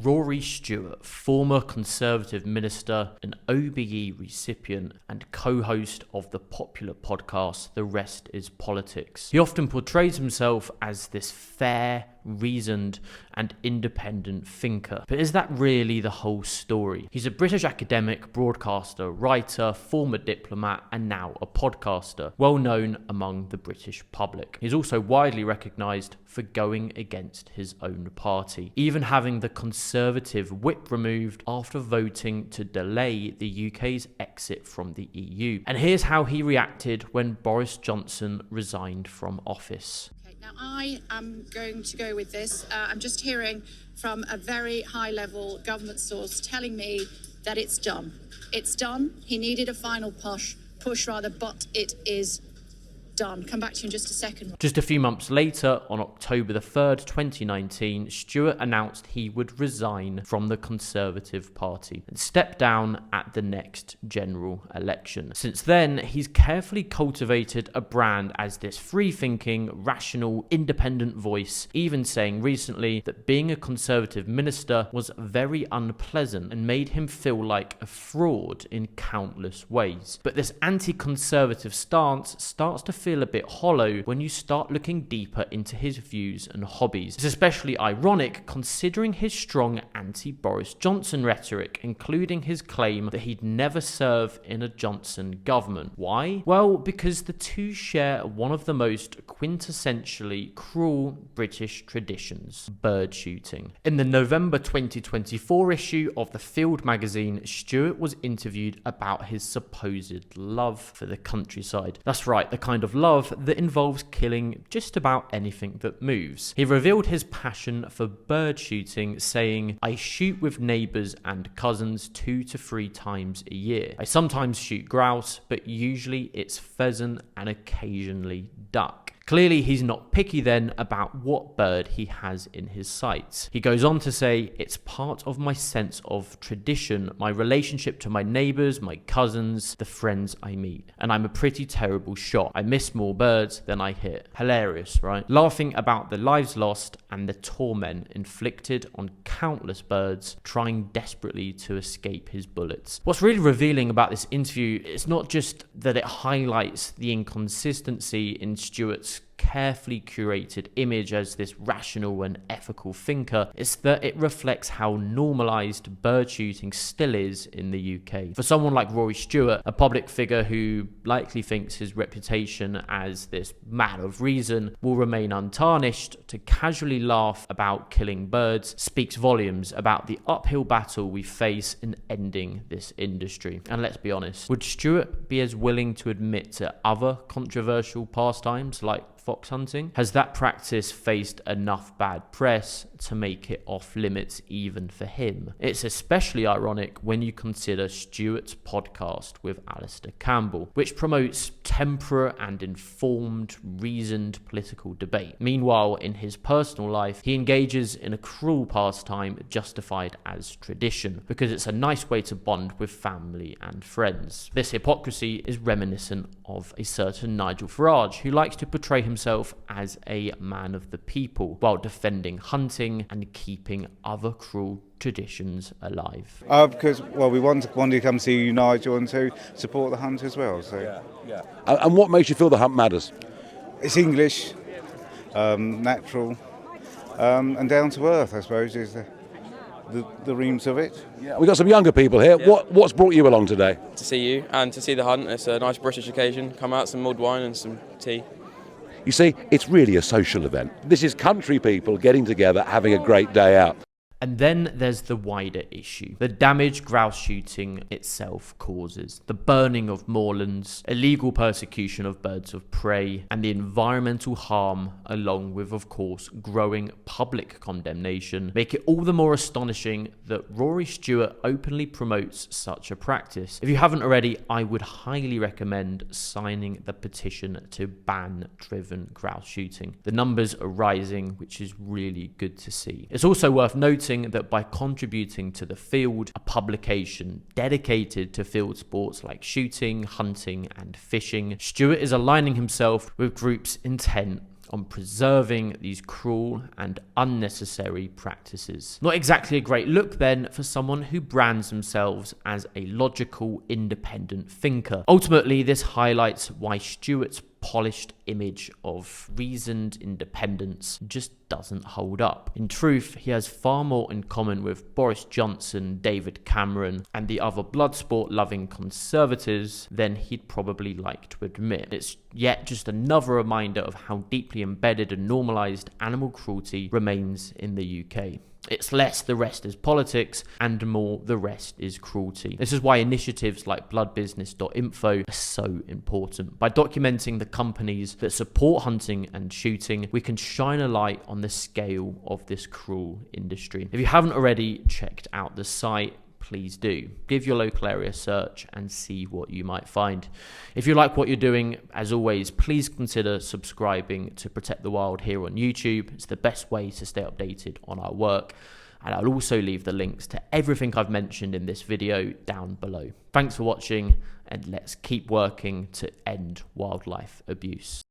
Rory Stewart, former Conservative minister, an OBE recipient, and co-host of the popular podcast The Rest is Politics. He often portrays himself as this fair, reasoned, and independent thinker. But is that really the whole story? He's a British academic, broadcaster, writer, former diplomat, and now a podcaster, well known among the British public. He's also widely recognised for going against his own party, even having the Conservative whip removed after voting to delay the UK's exit from the EU. And here's how he reacted when Boris Johnson resigned from office. Now, I am going to go with this. I'm just hearing from a very high-level government source telling me that it's done. It's done. He needed a final push, but it is done. Come back to you in just a second. Just a few months later, on October the 3rd, 2019, Stewart announced he would resign from the Conservative Party and step down at the next general election. Since then, he's carefully cultivated a brand as this free-thinking, rational, independent voice, even saying recently that being a Conservative minister was very unpleasant and made him feel like a fraud in countless ways. But this anti-Conservative stance starts to feel a bit hollow when you start looking deeper into his views and hobbies. It's especially ironic considering his strong anti-Boris Johnson rhetoric, including his claim that he'd never serve in a Johnson government. Why? Well, because the two share one of the most quintessentially cruel British traditions: bird shooting. In the November 2024 issue of the Field magazine, Stewart was interviewed about his supposed love for the countryside. That's right, the kind of love that involves killing just about anything that moves. He revealed his passion for bird shooting, saying, "I shoot with neighbours and cousins 2 to 3 times a year. I sometimes shoot grouse, but usually it's pheasant and occasionally duck." Clearly, he's not picky then about what bird he has in his sights. He goes on to say, "It's part of my sense of tradition, my relationship to my neighbours, my cousins, the friends I meet. And I'm a pretty terrible shot. I miss more birds than I hit." Hilarious, right? Laughing about the lives lost and the torment inflicted on countless birds trying desperately to escape his bullets. What's really revealing about this interview is not just that it highlights the inconsistency in Stewart's carefully curated image as this rational and ethical thinker, it's that it reflects how normalised bird shooting still is in the UK. For someone like Rory Stewart, a public figure who likely thinks his reputation as this man of reason will remain untarnished, to casually laugh about killing birds speaks volumes about the uphill battle we face in ending this industry. And let's be honest, would Stewart be as willing to admit to other controversial pastimes like fox hunting? Has that practice faced enough bad press to make it off limits even for him? It's especially ironic when you consider Stewart's podcast with Alistair Campbell, which promotes temperate and informed, reasoned political debate. Meanwhile, in his personal life, he engages in a cruel pastime justified as tradition, because it's a nice way to bond with family and friends. This hypocrisy is reminiscent of a certain Nigel Farage, who likes to portray himself as a man of the people while defending hunting and keeping other cruel traditions alive. Because, well, we wanted to come see you, Nigel, and to support the hunt as well. So. Yeah. And what makes you feel the hunt matters? It's English, natural, and down to earth, I suppose, is the reams of it. Yeah. We've got some younger people here. Yeah. What's brought you along today? To see you and to see the hunt. It's a nice British occasion. Come out, some mulled wine and some tea. You see, it's really a social event. This is country people getting together, having a great day out. And then there's the wider issue: the damage grouse shooting itself causes, the burning of moorlands, illegal persecution of birds of prey, and the environmental harm, along with, of course, growing public condemnation, make it all the more astonishing that Rory Stewart openly promotes such a practice. If you haven't already, I would highly recommend signing the petition to ban driven grouse shooting. The numbers are rising, which is really good to see. It's also worth noting that by contributing to The Field, a publication dedicated to field sports like shooting, hunting, and fishing, Stewart is aligning himself with groups intent on preserving these cruel and unnecessary practices. Not exactly a great look then for someone who brands themselves as a logical, independent thinker. Ultimately, this highlights why Stewart's polished image of reasoned independence just doesn't hold up. In truth, he has far more in common with Boris Johnson, David Cameron, and the other bloodsport-loving conservatives than he'd probably like to admit. It's yet just another reminder of how deeply embedded and normalised animal cruelty remains in the UK. It's less the rest is politics and more the rest is cruelty. This is why initiatives like bloodbusiness.info are so important. By documenting the companies that support hunting and shooting, we can shine a light on the scale of this cruel industry. If you haven't already checked out the site, please do. Give your local area a search and see what you might find. If you like what you're doing, as always, please consider subscribing to Protect the Wild here on YouTube. It's the best way to stay updated on our work. And I'll also leave the links to everything I've mentioned in this video down below. Thanks for watching, and let's keep working to end wildlife abuse.